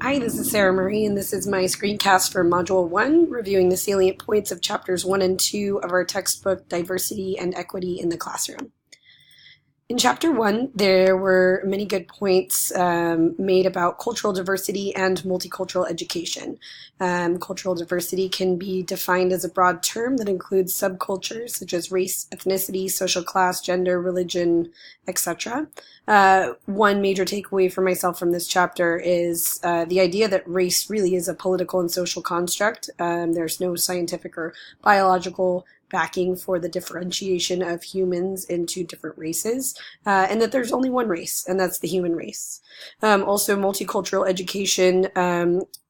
Hi, this is Sarah Marie, and this is my screencast for Module 1, reviewing the salient points of Chapters 1 and 2 of our textbook, Diversity and Equity in the Classroom. In Chapter 1, there were many good points made about cultural diversity and multicultural education. Cultural diversity can be defined as a broad term that includes subcultures such as race, ethnicity, social class, gender, religion, etc. One major takeaway for myself from this chapter is the idea that race really is a political and social construct. There's no scientific or biological backing for the differentiation of humans into different races, and that there's only one race, and that's the human race. Also, multicultural education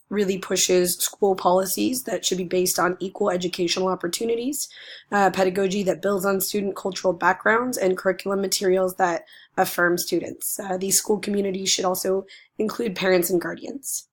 really pushes school policies that should be based on equal educational opportunities, pedagogy that builds on student cultural backgrounds, and curriculum materials that affirm students. These school communities should also include parents and guardians.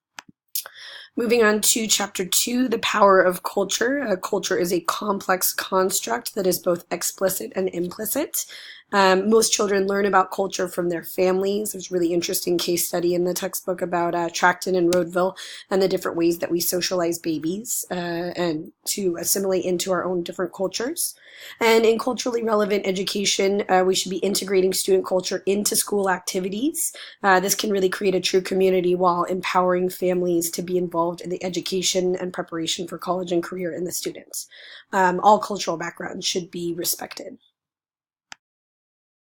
Moving on to Chapter 2, the power of culture. Culture is a complex construct that is both explicit and implicit. Most children learn about culture from their families. There's a really interesting case study in the textbook about Tracton and Rodeville and the different ways that we socialize babies and to assimilate into our own different cultures. And in culturally relevant education, we should be integrating student culture into school activities. This can really create a true community while empowering families to be involved in the education and preparation for college and career in the students. All cultural backgrounds should be respected.